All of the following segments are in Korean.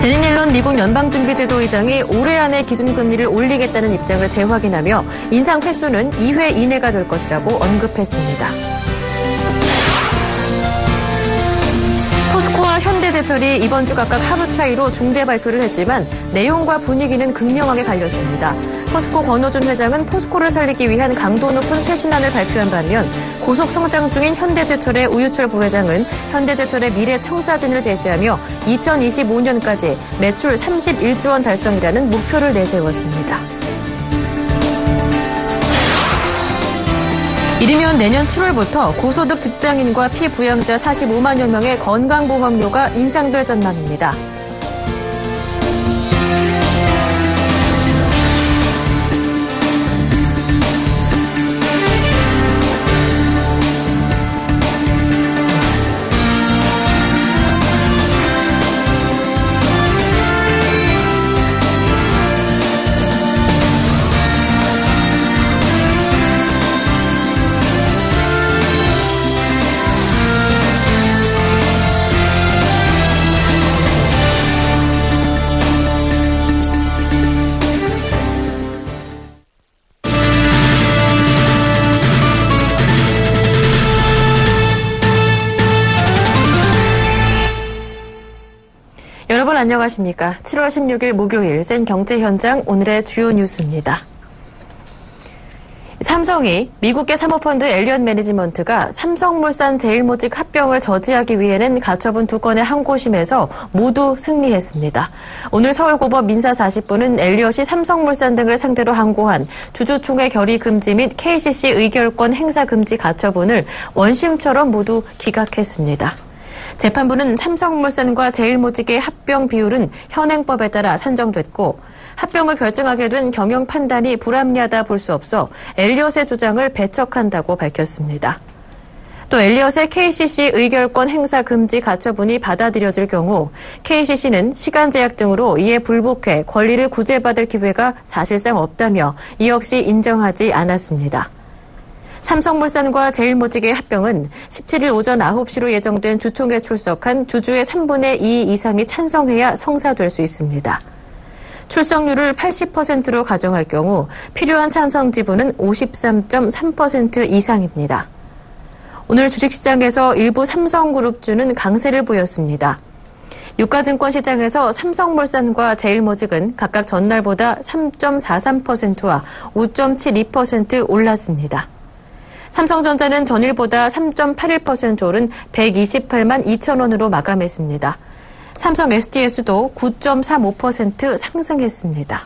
제닛 옐런 미국 연방준비제도 의장이 올해 안에 기준금리를 올리겠다는 입장을 재확인하며 인상 횟수는 2회 이내가 될 것이라고 언급했습니다. 포스코와 현대제철이 이번 주 각각 하루 차이로 중대 발표를 했지만 내용과 분위기는 극명하게 갈렸습니다. 포스코 권호준 회장은 포스코를 살리기 위한 강도 높은 쇄신안을 발표한 반면 고속 성장 중인 현대제철의 우유철 부회장은 현대제철의 미래 청사진을 제시하며 2025년까지 매출 31조 원 달성이라는 목표를 내세웠습니다. 이르면 내년 7월부터 고소득 직장인과 피부양자 45만여 명의 건강보험료가 인상될 전망입니다. 여러분 안녕하십니까? 7월 16일 목요일 센 경제 현장 오늘의 주요 뉴스입니다. 삼성이 미국계 사모펀드 엘리엇 매니지먼트가 삼성물산 제일모직 합병을 저지하기 위해낸 가처분 2건의 항고심에서 모두 승리했습니다. 오늘 서울고법 민사 40부는 엘리엇이 삼성물산 등을 상대로 항고한 주주총회 결의 금지 및 KCC 의결권 행사 금지 가처분을 원심처럼 모두 기각했습니다. 재판부는 삼성물산과 제일모직의 합병 비율은 현행법에 따라 산정됐고 합병을 결정하게 된 경영 판단이 불합리하다 볼 수 없어 엘리엇의 주장을 배척한다고 밝혔습니다. 또 엘리엇의 KCC 의결권 행사 금지 가처분이 받아들여질 경우 KCC는 시간 제약 등으로 이에 불복해 권리를 구제받을 기회가 사실상 없다며 이 역시 인정하지 않았습니다. 삼성물산과 제일모직의 합병은 17일 오전 9시로 예정된 주총에 출석한 주주의 3분의 2 이상이 찬성해야 성사될 수 있습니다. 출석률을 80%로 가정할 경우 필요한 찬성 지분은 53.3% 이상입니다. 오늘 주식시장에서 일부 삼성그룹주는 강세를 보였습니다. 유가증권 시장에서 삼성물산과 제일모직은 각각 전날보다 3.43%와 5.72% 올랐습니다. 삼성전자는 전일보다 3.81% 오른 128만 2천 원으로 마감했습니다. 삼성 SDS도 9.35% 상승했습니다.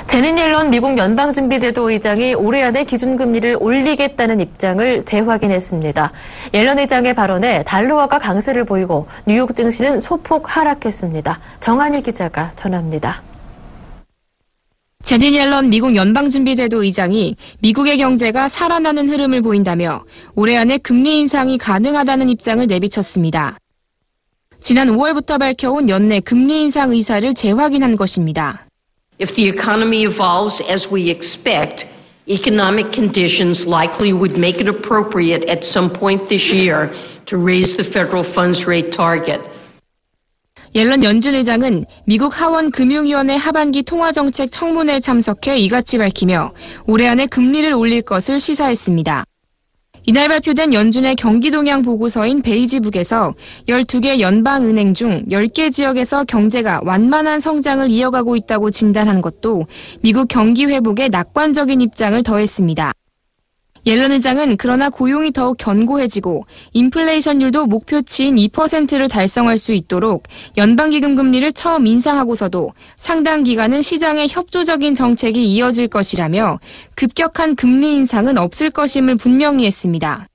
제닛 옐런 미국 연방준비제도 의장이 올해 안에 기준금리를 올리겠다는 입장을 재확인했습니다. 옐런 의장의 발언에 달러화가 강세를 보이고 뉴욕 증시는 소폭 하락했습니다. 정한희 기자가 전합니다. 제닛 옐런 미국 연방준비제도 의장이 미국의 경제가 살아나는 흐름을 보인다며 올해 안에 금리 인상이 가능하다는 입장을 내비쳤습니다. 지난 5월부터 밝혀온 연내 금리 인상 의사를 재확인한 것입니다. If the economy evolves as we expect, economic conditions likely would make it appropriate at some point this year to raise the federal funds rate target. 옐런 연준 의장은 미국 하원 금융위원회 하반기 통화정책 청문회에 참석해 이같이 밝히며 올해 안에 금리를 올릴 것을 시사했습니다. 이날 발표된 연준의 경기동향 보고서인 베이지북에서 12개 연방은행 중 10개 지역에서 경제가 완만한 성장을 이어가고 있다고 진단한 것도 미국 경기 회복에 낙관적인 입장을 더했습니다. 옐런 의장은 그러나 고용이 더욱 견고해지고 인플레이션율도 목표치인 2%를 달성할 수 있도록 연방기금 금리를 처음 인상하고서도 상당 기간은 시장의 협조적인 정책이 이어질 것이라며 급격한 금리 인상은 없을 것임을 분명히 했습니다.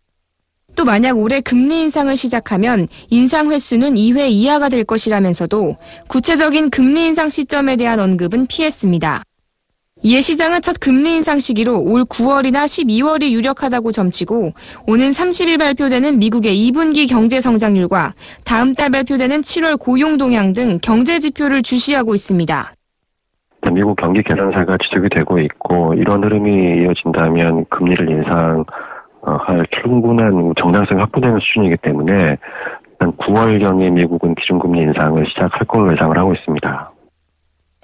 또 만약 올해 금리 인상을 시작하면 인상 횟수는 2회 이하가 될 것이라면서도 구체적인 금리 인상 시점에 대한 언급은 피했습니다. 이에 시장은 첫 금리 인상 시기로 올 9월이나 12월이 유력하다고 점치고 오는 30일 발표되는 미국의 2분기 경제 성장률과 다음 달 발표되는 7월 고용 동향 등 경제 지표를 주시하고 있습니다. 미국 경기 개선세가 지속이 되고 있고 이런 흐름이 이어진다면 금리를 인상할 충분한 정당성이 확보되는 수준이기 때문에 한 9월경에 미국은 기준금리 인상을 시작할 걸로 예상을 하고 있습니다.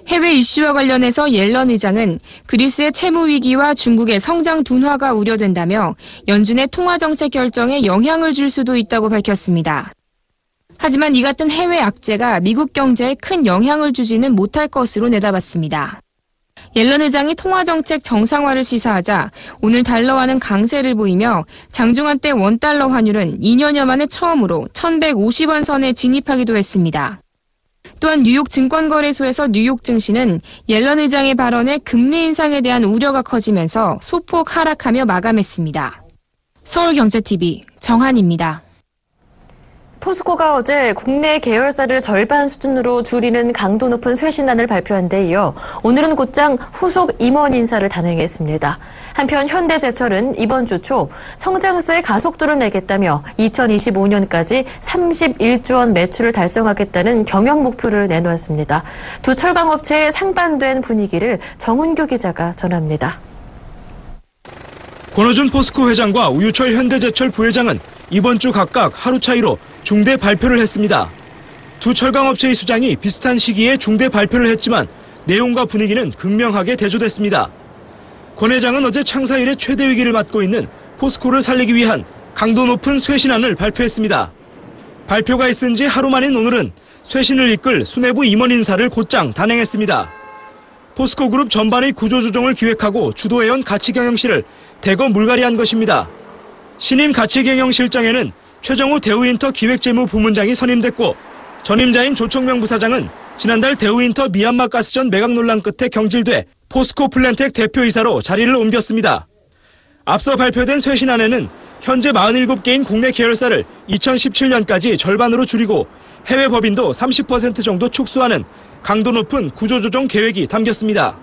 해외 이슈와 관련해서 옐런 의장은 그리스의 채무 위기와 중국의 성장 둔화가 우려된다며 연준의 통화정책 결정에 영향을 줄 수도 있다고 밝혔습니다. 하지만 이 같은 해외 악재가 미국 경제에 큰 영향을 주지는 못할 것으로 내다봤습니다. 옐런 의장이 통화정책 정상화를 시사하자 오늘 달러화는 강세를 보이며 장중한 때 원달러 환율은 2년여 만에 처음으로 1150원 선에 진입하기도 했습니다. 또한 뉴욕 증권거래소에서 뉴욕 증시는 옐런 의장의 발언에 금리 인상에 대한 우려가 커지면서 소폭 하락하며 마감했습니다. 서울경제TV 정한입니다. 포스코가 어제 국내 계열사를 절반 수준으로 줄이는 강도 높은 쇄신안을 발표한 데 이어 오늘은 곧장 후속 임원 인사를 단행했습니다. 한편 현대제철은 이번 주 초 성장세의 가속도를 내겠다며 2025년까지 31조 원 매출을 달성하겠다는 경영 목표를 내놓았습니다. 두 철강업체의 상반된 분위기를 정은규 기자가 전합니다. 권호준 포스코 회장과 우유철 현대제철 부회장은 이번 주 각각 하루 차이로 중대 발표를 했습니다. 두 철강업체의 수장이 비슷한 시기에 중대 발표를 했지만 내용과 분위기는 극명하게 대조됐습니다. 권 회장은 어제 창사 이래 최대 위기를 맞고 있는 포스코를 살리기 위한 강도 높은 쇄신안을 발표했습니다. 발표가 있은 지 하루 만인 오늘은 쇄신을 이끌 수뇌부 임원 인사를 곧장 단행했습니다. 포스코 그룹 전반의 구조조정을 기획하고 주도해온 가치경영실을 대거 물갈이한 것입니다. 신임 가치경영실장에는 최정우 대우인터 기획재무 부문장이 선임됐고 전임자인 조청명 부사장은 지난달 대우인터 미얀마 가스전 매각 논란 끝에 경질돼 포스코 플랜텍 대표이사로 자리를 옮겼습니다. 앞서 발표된 쇄신안에는 현재 47개인 국내 계열사를 2017년까지 절반으로 줄이고 해외 법인도 30% 정도 축소하는 강도 높은 구조조정 계획이 담겼습니다.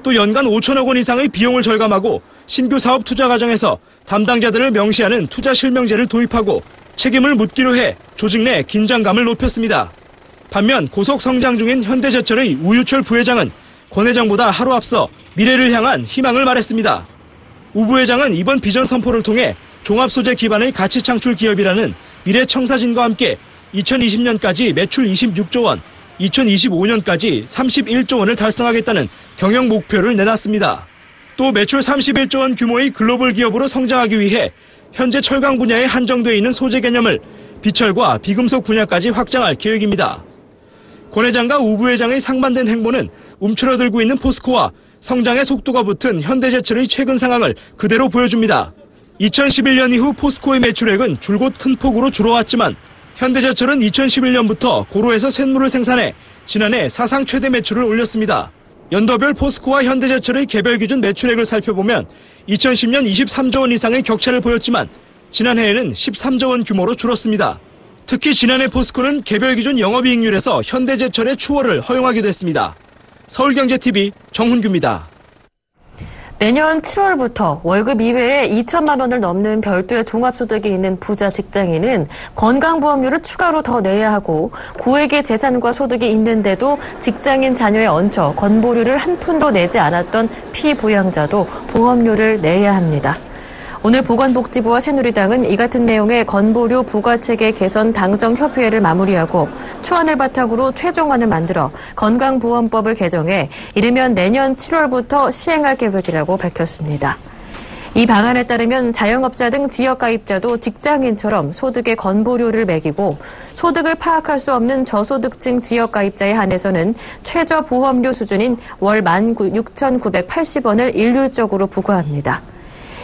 또 연간 5천억 원 이상의 비용을 절감하고 신규 사업 투자 과정에서 담당자들을 명시하는 투자 실명제를 도입하고 책임을 묻기로 해 조직 내 긴장감을 높였습니다. 반면 고속 성장 중인 현대제철의 우유철 부회장은 권 회장보다 하루 앞서 미래를 향한 희망을 말했습니다. 우 부회장은 이번 비전 선포를 통해 종합소재 기반의 가치 창출 기업이라는 미래청사진과 함께 2020년까지 매출 26조 원, 2025년까지 31조 원을 달성하겠다는 경영 목표를 내놨습니다. 또 매출 31조 원 규모의 글로벌 기업으로 성장하기 위해 현재 철강 분야에 한정되어 있는 소재 개념을 비철과 비금속 분야까지 확장할 계획입니다. 권 회장과 우 부회장의 상반된 행보는 움츠러들고 있는 포스코와 성장의 속도가 붙은 현대제철의 최근 상황을 그대로 보여줍니다. 2011년 이후 포스코의 매출액은 줄곧 큰 폭으로 줄어왔지만 현대제철은 2011년부터 고로에서 쇳물을 생산해 지난해 사상 최대 매출을 올렸습니다. 연도별 포스코와 현대제철의 개별 기준 매출액을 살펴보면 2010년 23조 원 이상의 격차를 보였지만 지난해에는 13조 원 규모로 줄었습니다. 특히 지난해 포스코는 개별 기준 영업이익률에서 현대제철의 추월을 허용하기도 했습니다. 서울경제TV 정훈규입니다. 내년 7월부터 월급 이외에 2천만 원을 넘는 별도의 종합소득이 있는 부자 직장인은 건강보험료를 추가로 더 내야 하고 고액의 재산과 소득이 있는데도 직장인 자녀에 얹혀 건보료를 한 푼도 내지 않았던 피부양자도 보험료를 내야 합니다. 오늘 보건복지부와 새누리당은 이 같은 내용의 건보료 부과체계 개선 당정협의회를 마무리하고 초안을 바탕으로 최종안을 만들어 건강보험법을 개정해 이르면 내년 7월부터 시행할 계획이라고 밝혔습니다. 이 방안에 따르면 자영업자 등 지역가입자도 직장인처럼 소득의 건보료를 매기고 소득을 파악할 수 없는 저소득층 지역가입자에 한해서는 최저보험료 수준인 월 16,980원을 일률적으로 부과합니다.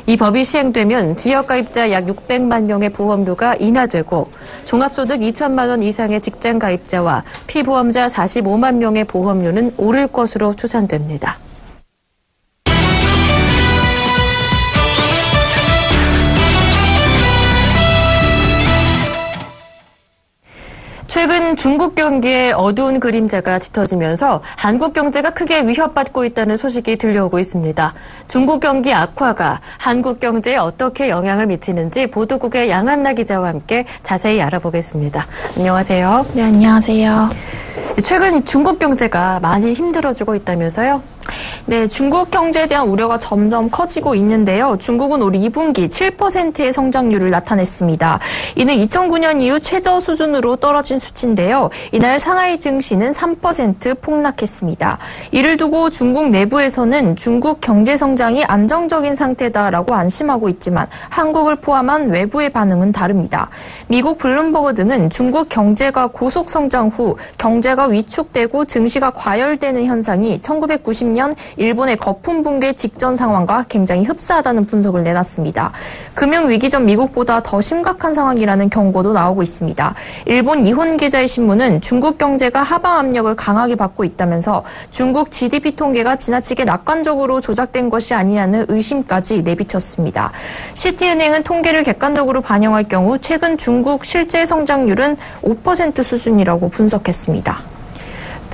이 법이 시행되면 지역가입자 약 600만 명의 보험료가 인하되고 종합소득 2천만 원 이상의 직장가입자와 피보험자 45만 명의 보험료는 오를 것으로 추산됩니다. 최근 중국 경기에 어두운 그림자가 짙어지면서 한국 경제가 크게 위협받고 있다는 소식이 들려오고 있습니다. 중국 경기 악화가 한국 경제에 어떻게 영향을 미치는지 보도국의 양한나 기자와 함께 자세히 알아보겠습니다. 안녕하세요. 네, 안녕하세요. 최근 중국 경제가 많이 힘들어지고 있다면서요? 네, 중국 경제에 대한 우려가 점점 커지고 있는데요. 중국은 올 2분기 7%의 성장률을 나타냈습니다. 이는 2009년 이후 최저 수준으로 떨어진 수치인데요. 이날 상하이 증시는 3% 폭락했습니다. 이를 두고 중국 내부에서는 중국 경제 성장이 안정적인 상태다라고 안심하고 있지만 한국을 포함한 외부의 반응은 다릅니다. 미국 블룸버그 등은 중국 경제가 고속 성장 후 경제가 위축되고 증시가 과열되는 현상이 1990년 일본의 거품 붕괴 직전 상황과 굉장히 흡사하다는 분석을 내놨습니다. 금융위기 전 미국보다 더 심각한 상황이라는 경고도 나오고 있습니다. 일본 니혼 게자이 신문은 중국 경제가 하방 압력을 강하게 받고 있다면서 중국 GDP 통계가 지나치게 낙관적으로 조작된 것이 아니냐는 의심까지 내비쳤습니다. 시티은행은 통계를 객관적으로 반영할 경우 최근 중국 실제 성장률은 5% 수준이라고 분석했습니다.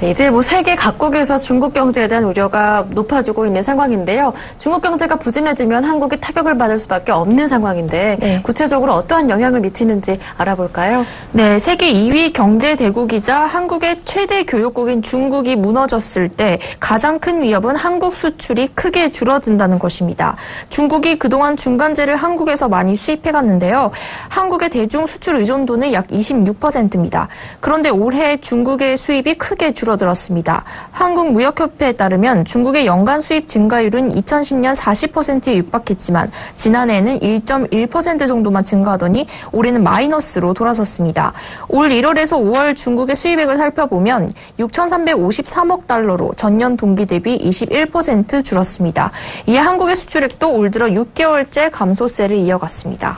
네, 이제 세계 각국에서 중국 경제에 대한 우려가 높아지고 있는 상황인데요. 중국 경제가 부진해지면 한국이 타격을 받을 수밖에 없는 상황인데 네. 구체적으로 어떠한 영향을 미치는지 알아볼까요? 네, 세계 2위 경제 대국이자 한국의 최대 교역국인 중국이 무너졌을 때 가장 큰 위협은 한국 수출이 크게 줄어든다는 것입니다. 중국이 그동안 중간재를 한국에서 많이 수입해갔는데요. 한국의 대중 수출 의존도는 약 26%입니다. 그런데 올해 중국의 수입이 크게 줄어들었습니다. 한국무역협회에 따르면 중국의 연간 수입 증가율은 2010년 40%에 육박했지만 지난해에는 1.1% 정도만 증가하더니 올해는 마이너스로 돌아섰습니다. 올 1월에서 5월 중국의 수입액을 살펴보면 6,353억 달러로 전년 동기 대비 21% 줄었습니다. 이에 한국의 수출액도 올 들어 6개월째 감소세를 이어갔습니다.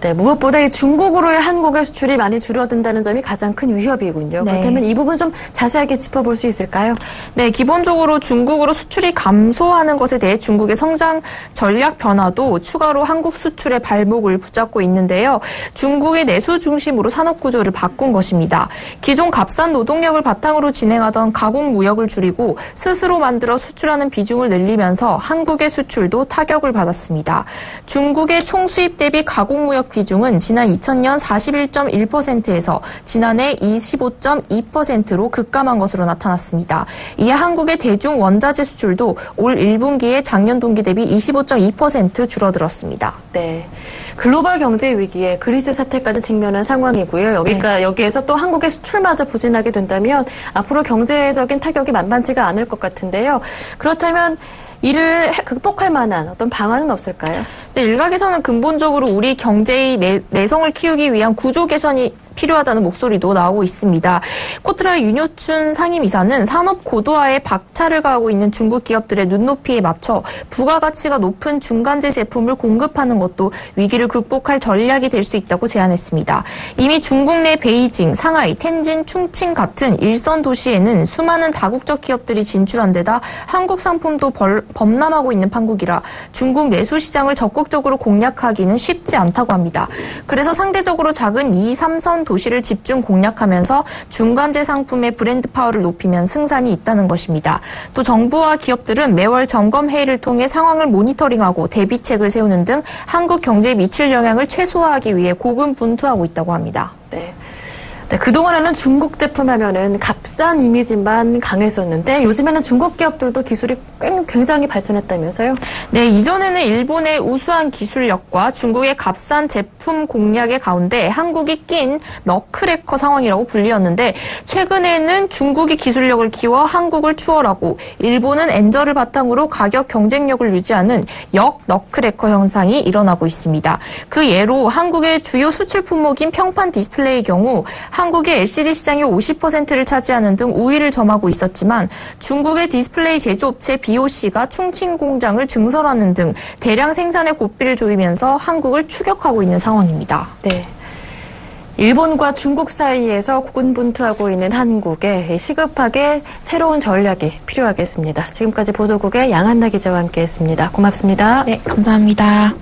네, 무엇보다 이 중국으로의 한국의 수출이 많이 줄어든다는 점이 가장 큰 위협이군요. 네. 그렇다면 이 부분 좀 자세하게 짚어볼 수 있을까요? 네, 기본적으로 중국으로 수출이 감소하는 것에 대해 중국의 성장 전략 변화도 추가로 한국 수출의 발목을 붙잡고 있는데요. 중국의 내수 중심으로 산업 구조를 바꾼 것입니다. 기존 값싼 노동력을 바탕으로 진행하던 가공 무역을 줄이고 스스로 만들어 수출하는 비중을 늘리면서 한국의 수출도 타격을 받았습니다. 중국의 총수입 대비 가공 무역 비중은 지난 2000년 41.1%에서 지난해 25.2%로 급감한 것으로 나타났습니다. 이에 한국의 대중 원자재 수출도 올 1분기에 작년 동기 대비 25.2% 줄어들었습니다. 네. 글로벌 경제 위기에 그리스 사태까지 직면한 상황이고요. 여기에서 또 한국의 수출마저 부진하게 된다면 앞으로 경제적인 타격이 만만치가 않을 것 같은데요. 그렇다면 이를 극복할 만한 어떤 방안은 없을까요? 네, 일각에서는 근본적으로 우리 경제의 내성을 키우기 위한 구조 개선이 필요하다는 목소리도 나오고 있습니다. 코트라 윤효춘 상임이사는 산업 고도화에 박차를 가하고 있는 중국 기업들의 눈높이에 맞춰 부가가치가 높은 중간재 제품을 공급하는 것도 위기를 극복할 전략이 될 수 있다고 제안했습니다. 이미 중국 내 베이징, 상하이, 텐진, 충칭 같은 일선 도시에는 수많은 다국적 기업들이 진출한 데다 한국 상품도 범람하고 있는 판국이라 중국 내수 시장을 적극적으로 공략하기는 쉽지 않다고 합니다. 그래서 상대적으로 작은 2, 3선 도시를 집중 공략하면서 중간재 상품의 브랜드 파워를 높이면 승산이 있다는 것입니다. 또 정부와 기업들은 매월 점검 회의를 통해 상황을 모니터링하고 대비책을 세우는 등 한국 경제에 미칠 영향을 최소화하기 위해 고군분투하고 있다고 합니다. 네. 네, 그동안에는 중국 제품 하면은 값싼 이미지만 강했었는데 요즘에는 중국 기업들도 기술이 굉장히 발전했다면서요? 네, 이전에는 일본의 우수한 기술력과 중국의 값싼 제품 공략의 가운데 한국이 낀 너클해커 상황이라고 불리었는데 최근에는 중국이 기술력을 키워 한국을 추월하고 일본은 엔저를 바탕으로 가격 경쟁력을 유지하는 너클해커 현상이 일어나고 있습니다. 그 예로 한국의 주요 수출 품목인 평판 디스플레이의 경우 한국의 LCD 시장의 50%를 차지하는 등 우위를 점하고 있었지만 중국의 디스플레이 제조업체 BOC가 충칭 공장을 증설하는 등 대량 생산에 고삐를 조이면서 한국을 추격하고 있는 상황입니다. 네. 일본과 중국 사이에서 고군분투하고 있는 한국에 시급하게 새로운 전략이 필요하겠습니다. 지금까지 보도국의 양한나 기자와 함께했습니다. 고맙습니다. 네, 감사합니다.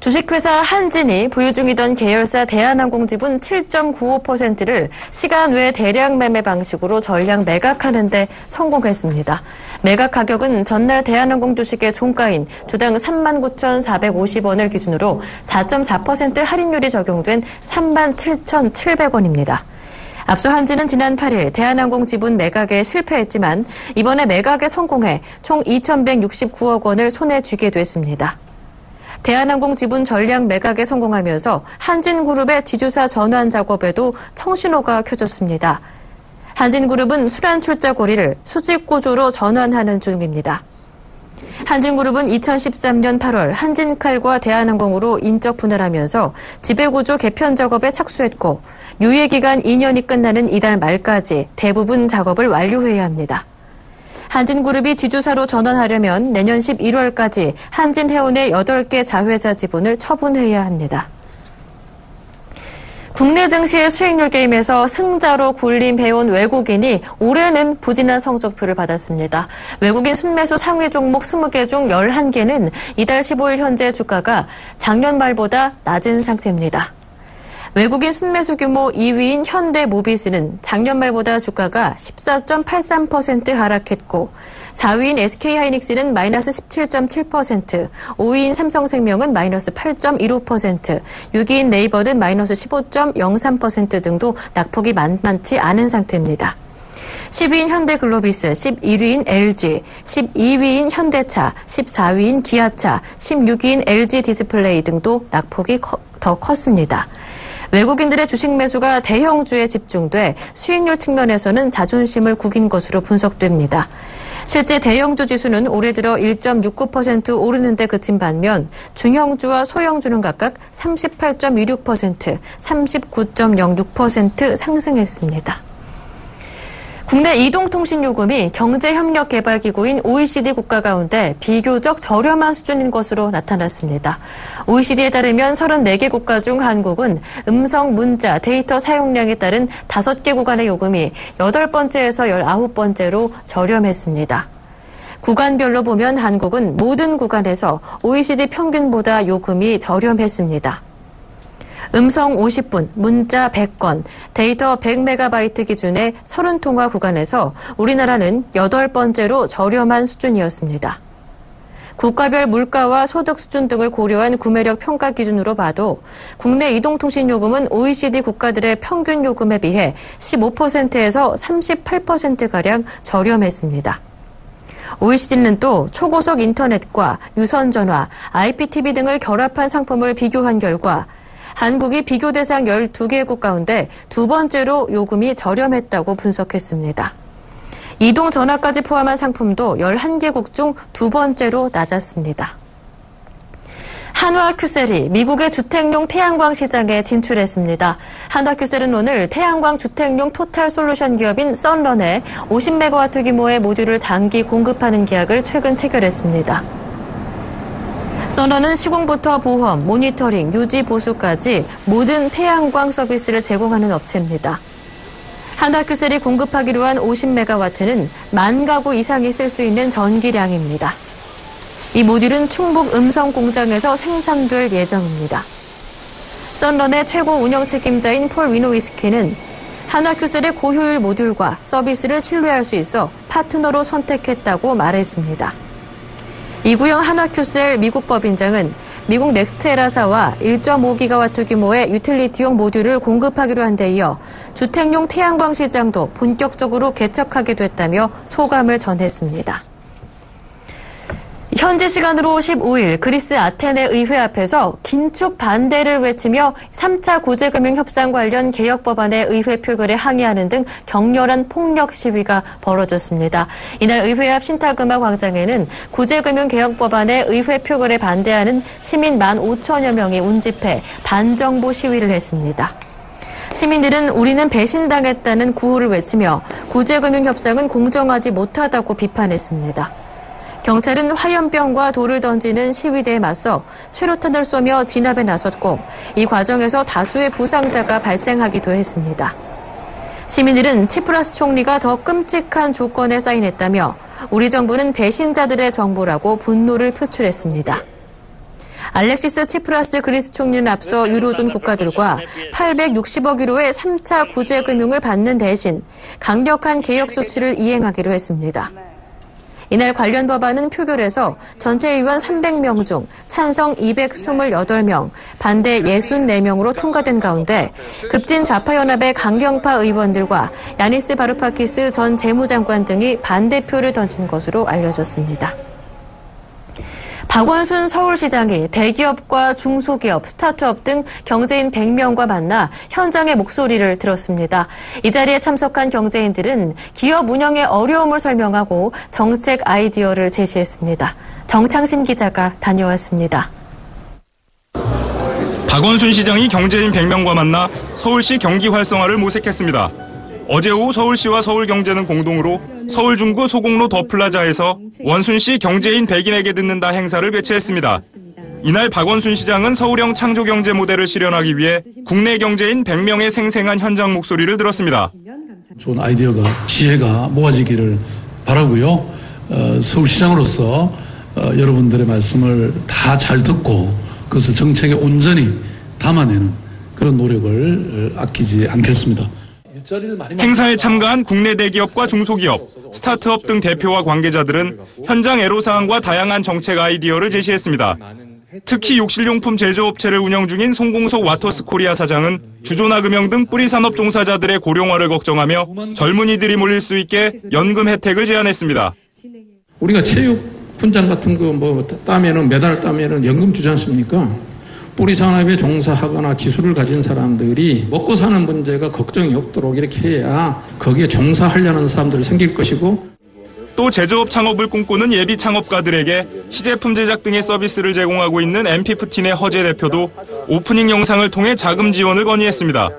주식회사 한진이 보유 중이던 계열사 대한항공 지분 7.95%를 시간 외 대량 매매 방식으로 전량 매각하는 데 성공했습니다. 매각 가격은 전날 대한항공 주식의 종가인 주당 39,450원을 기준으로 4.4% 할인율이 적용된 37,700원입니다. 앞서 한진은 지난 8일 대한항공 지분 매각에 실패했지만 이번에 매각에 성공해 총 2,169억 원을 손에 쥐게 됐습니다. 대한항공 지분 전량 매각에 성공하면서 한진그룹의 지주사 전환 작업에도 청신호가 켜졌습니다. 한진그룹은 순환출자 고리를 수직구조로 전환하는 중입니다. 한진그룹은 2013년 8월 한진칼과 대한항공으로 인적 분할하면서 지배구조 개편 작업에 착수했고 유예기간 2년이 끝나는 이달 말까지 대부분 작업을 완료해야 합니다. 한진그룹이 지주사로 전환하려면 내년 11월까지 한진해운의 8개 자회사 지분을 처분해야 합니다. 국내 증시의 수익률 게임에서 승자로 군림해온 외국인이 올해는 부진한 성적표를 받았습니다. 외국인 순매수 상위 종목 20개 중 11개는 이달 15일 현재 주가가 작년 말보다 낮은 상태입니다. 외국인 순매수 규모 2위인 현대모비스는 작년 말보다 주가가 14.83% 하락했고 4위인 SK하이닉스는 마이너스 17.7%, 5위인 삼성생명은 마이너스 8.15%, 6위인 네이버는 마이너스 15.03% 등도 낙폭이 만만치 않은 상태입니다. 10위인 현대글로비스, 11위인 LG, 12위인 현대차, 14위인 기아차, 16위인 LG디스플레이 등도 낙폭이 더 컸습니다. 외국인들의 주식 매수가 대형주에 집중돼 수익률 측면에서는 자존심을 구긴 것으로 분석됩니다. 실제 대형주 지수는 올해 들어 1.69% 오르는 데 그친 반면 중형주와 소형주는 각각 38.26%, 39.06% 상승했습니다. 국내 이동통신요금이 경제협력개발기구인 OECD 국가 가운데 비교적 저렴한 수준인 것으로 나타났습니다. OECD에 따르면 34개 국가 중 한국은 음성, 문자, 데이터 사용량에 따른 5개 구간의 요금이 8번째에서 19번째로 저렴했습니다. 구간별로 보면 한국은 모든 구간에서 OECD 평균보다 요금이 저렴했습니다. 음성 50분, 문자 100건, 데이터 100MB 기준의 30통화 구간에서 우리나라는 8번째로 저렴한 수준이었습니다. 국가별 물가와 소득 수준 등을 고려한 구매력 평가 기준으로 봐도 국내 이동통신요금은 OECD 국가들의 평균 요금에 비해 15%에서 38%가량 저렴했습니다. OECD는 또 초고속 인터넷과 유선전화, IPTV 등을 결합한 상품을 비교한 결과 한국이 비교 대상 12개국 가운데 2번째로 요금이 저렴했다고 분석했습니다. 이동 전화까지 포함한 상품도 11개국 중 2번째로 낮았습니다. 한화큐셀이 미국의 주택용 태양광 시장에 진출했습니다. 한화큐셀은 오늘 태양광 주택용 토탈 솔루션 기업인 썬런에 50MW 규모의 모듈을 장기 공급하는 계약을 최근 체결했습니다. 썬런은 시공부터 보험, 모니터링, 유지, 보수까지 모든 태양광 서비스를 제공하는 업체입니다. 한화큐셀이 공급하기로 한 50MW는 10,000가구 이상이 쓸 수 있는 전기량입니다. 이 모듈은 충북 음성 공장에서 생산될 예정입니다. 썬런의 최고 운영 책임자인 폴 위노위스키는 한화큐셀의 고효율 모듈과 서비스를 신뢰할 수 있어 파트너로 선택했다고 말했습니다. 이구영 한화큐셀 미국 법인장은 미국 넥스트에라사와 1.5GW 규모의 유틸리티용 모듈을 공급하기로 한 데 이어 주택용 태양광 시장도 본격적으로 개척하게 됐다며 소감을 전했습니다. 현지 시간으로 15일 그리스 아테네 의회 앞에서 긴축 반대를 외치며 3차 구제금융협상 관련 개혁 법안의 의회 표결에 항의하는 등 격렬한 폭력 시위가 벌어졌습니다. 이날 의회 앞 신타그마 광장에는 구제금융 개혁 법안의 의회 표결에 반대하는 시민 15,000여 명이 운집해 반정부 시위를 했습니다. 시민들은 우리는 배신당했다는 구호를 외치며 구제금융협상은 공정하지 못하다고 비판했습니다. 경찰은 화염병과 돌을 던지는 시위대에 맞서 최루탄을 쏘며 진압에 나섰고 이 과정에서 다수의 부상자가 발생하기도 했습니다. 시민들은 치프라스 총리가 더 끔찍한 조건에 사인했다며 우리 정부는 배신자들의 정부라고 분노를 표출했습니다. 알렉시스 치프라스 그리스 총리는 앞서 유로존 국가들과 860억 유로의 3차 구제금융을 받는 대신 강력한 개혁 조치를 이행하기로 했습니다. 이날 관련 법안은 표결에서 전체 의원 300명 중 찬성 228명, 반대 64명으로 통과된 가운데 급진 좌파연합의 강경파 의원들과 야니스 바루파키스 전 재무장관 등이 반대표를 던진 것으로 알려졌습니다. 박원순 서울시장이 대기업과 중소기업, 스타트업 등 경제인 100명과 만나 현장의 목소리를 들었습니다. 이 자리에 참석한 경제인들은 기업 운영의 어려움을 설명하고 정책 아이디어를 제시했습니다. 정창신 기자가 다녀왔습니다. 박원순 시장이 경제인 100명과 만나 서울시 경기 활성화를 모색했습니다. 어제 오후 서울시와 서울경제는 공동으로 서울 중구 소공로 더 플라자에서 원순시 경제인 100인에게 듣는다 행사를 개최했습니다. 이날 박원순 시장은 서울형 창조경제 모델을 실현하기 위해 국내 경제인 100명의 생생한 현장 목소리를 들었습니다. 좋은 아이디어가, 지혜가 모아지기를 바라고요. 서울시장으로서 여러분들의 말씀을 다 잘 듣고 그것을 정책에 온전히 담아내는 그런 노력을 아끼지 않겠습니다. 행사에 참가한 국내 대기업과 중소기업, 스타트업 등 대표와 관계자들은 현장 애로사항과 다양한 정책 아이디어를 제시했습니다. 특히 욕실용품 제조업체를 운영 중인 송공석 와터스코리아 사장은 주조나 금형 등 뿌리산업 종사자들의 고령화를 걱정하며 젊은이들이 몰릴 수 있게 연금 혜택을 제안했습니다. 우리가 체육 훈장 같은 거 따면은 메달 따면은 연금 주지 않습니까? 뿌리 산업에 종사하거나 기술을 가진 사람들이 먹고 사는 문제가 걱정이 없도록 이렇게 해야 거기에 종사하려는 사람들이 생길 것이고, 또 제조업 창업을 꿈꾸는 예비 창업가들에게 시제품 제작 등의 서비스를 제공하고 있는 엠피프틴의 허재 대표도 오프닝 영상을 통해 자금 지원을 건의했습니다.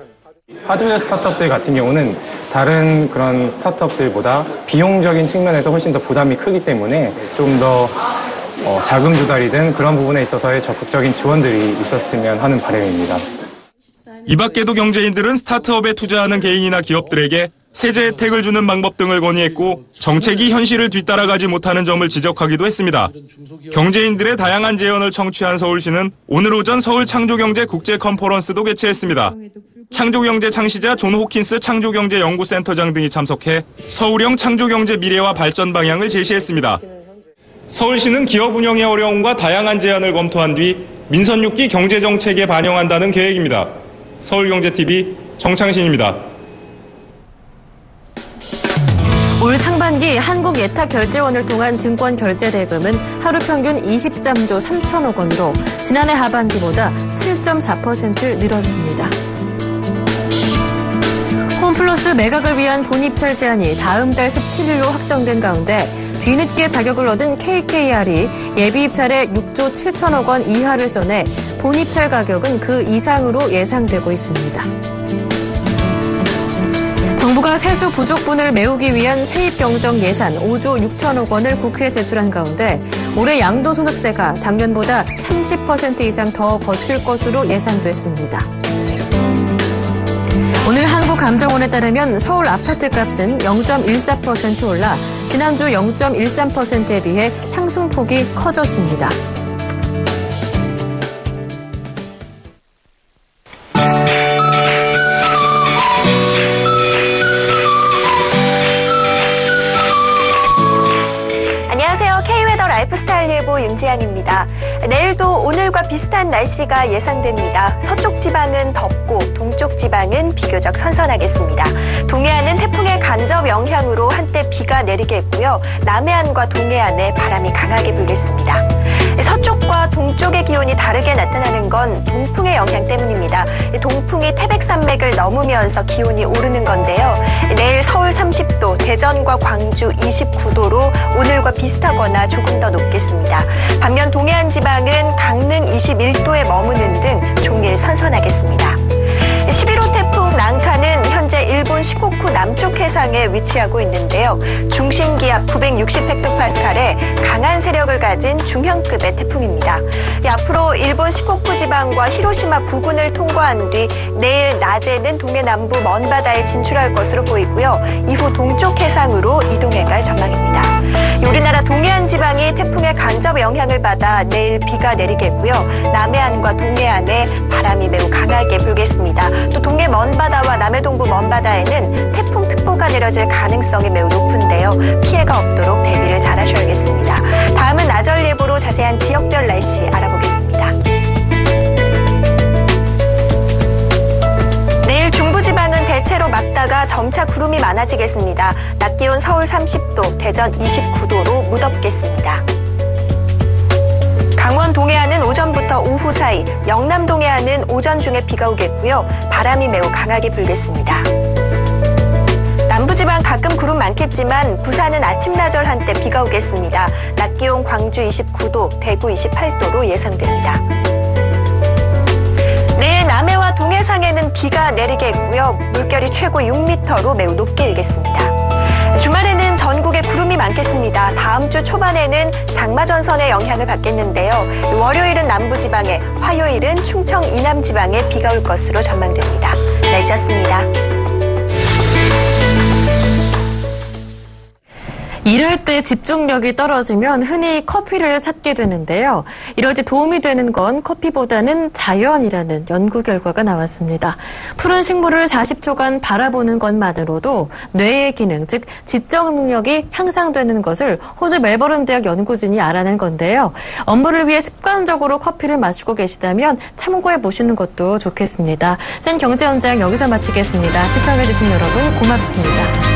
하드웨어 스타트업들 같은 경우는 다른 그런 스타트업들보다 비용적인 측면에서 훨씬 더 부담이 크기 때문에 좀 더 자금 조달이든 그런 부분에 있어서의 적극적인 지원들이 있었으면 하는 바람입니다. 이 밖에도 경제인들은 스타트업에 투자하는 개인이나 기업들에게 세제 혜택을 주는 방법 등을 건의했고 정책이 현실을 뒤따라가지 못하는 점을 지적하기도 했습니다. 경제인들의 다양한 제언을 청취한 서울시는 오늘 오전 서울 창조경제 국제 컨퍼런스도 개최했습니다. 창조경제 창시자 존 호킨스 창조경제 연구센터장 등이 참석해 서울형 창조경제 미래와 발전 방향을 제시했습니다. 서울시는 기업 운영의 어려움과 다양한 제안을 검토한 뒤 민선 6기 경제정책에 반영한다는 계획입니다. 서울경제TV 정창신입니다. 올 상반기 한국예탁결제원을 통한 증권결제대금은 하루 평균 23조 3천억 원으로 지난해 하반기보다 7.4% 늘었습니다. 홈플러스 매각을 위한 본입찰 제한이 다음 달 17일로 확정된 가운데 뒤늦게 자격을 얻은 KKR이 예비입찰에 6조 7천억 원 이하를 써내 본입찰 가격은 그 이상으로 예상되고 있습니다. 정부가 세수 부족분을 메우기 위한 세입경정 예산 5조 6천억 원을 국회에 제출한 가운데 올해 양도소득세가 작년보다 30% 이상 더 거칠 것으로 예상됐습니다. 오늘 한국감정원에 따르면 서울 아파트값은 0.14% 올라 지난주 0.13%에 비해 상승폭이 커졌습니다. 안녕하세요. K웨더 라이프스타일 예보 윤지향입니다. 내일도 오늘과 비슷한 날씨가 예상됩니다. 서쪽 지방은 덥고 동쪽 지방은 비교적 선선하겠습니다. 동해안은 태풍의 간접 영향으로 한때 비가 내리겠고요. 남해안과 동해안에 바람이 강하게 불겠습니다. 서쪽과 동쪽의 기온이 다르게 나타나는 건 동풍의 영향 때문입니다. 동풍이 태백산맥을 넘으면서 기온이 오르는 건데요. 내일 서울 30도, 대전과 광주 29도로 오늘과 비슷하거나 조금 더 높겠습니다. 반면 동해안 지방은 강릉 21도에 머무는 등 종일 선선하겠습니다. 11호 태풍 랑카는 현재 일본 시코쿠 남쪽 해상에 위치하고 있는데요. 중심 기압 960헥토파스칼의 강한 세력을 가진 중형급의 태풍입니다. 앞으로 일본 시코쿠 지방과 히로시마 부근을 통과한 뒤 내일 낮에는 동해 남부 먼 바다에 진출할 것으로 보이고요. 이후 동쪽 해상으로 이동해갈 전망입니다. 우리나라 동해안 지방이 태풍의 간접 영향을 받아 내일 비가 내리겠고요. 남해안과 동해안에 바람이 매우 강하게 불겠습니다. 또 동해 먼바다와 남해 동부 먼바다에는 태풍특보가 내려질 가능성이 매우 높은데요. 피해가 없도록 대비를 잘 하셔야겠습니다. 다음은 나절 예보로 자세한 지역별 날씨 알아보겠습니다. 내일 중부지방은 대체로 맑다가 점차 구름이 많아지겠습니다. 낮 기온 서울 30도, 대전 29도로 무덥겠습니다. 강원 동해안은 오전부터 오후 사이, 영남 동해안은 오전 중에 비가 오겠고요. 바람이 매우 강하게 불겠습니다. 남부지방 가끔 구름 많겠지만 부산은 아침 나절 한때 비가 오겠습니다. 낮 기온 광주 29도, 대구 28도로 예상됩니다. 내일 남해와 동해상에는 비가 내리겠고요. 물결이 최고 6m로 매우 높게 일겠습니다. 주말에는 전국에 구름이 많겠습니다. 다음 주 초반에는 장마전선의 영향을 받겠는데요. 월요일은 남부지방에, 화요일은 충청 이남지방에 비가 올 것으로 전망됩니다. 날씨였습니다. 일할 때 집중력이 떨어지면 흔히 커피를 찾게 되는데요. 이럴 때 도움이 되는 건 커피보다는 자연이라는 연구 결과가 나왔습니다. 푸른 식물을 40초간 바라보는 것만으로도 뇌의 기능, 즉 지적 능력이 향상되는 것을 호주 멜버른 대학 연구진이 알아낸 건데요. 업무를 위해 습관적으로 커피를 마시고 계시다면 참고해 보시는 것도 좋겠습니다. 센 경제 현장 여기서 마치겠습니다. 시청해주신 여러분 고맙습니다.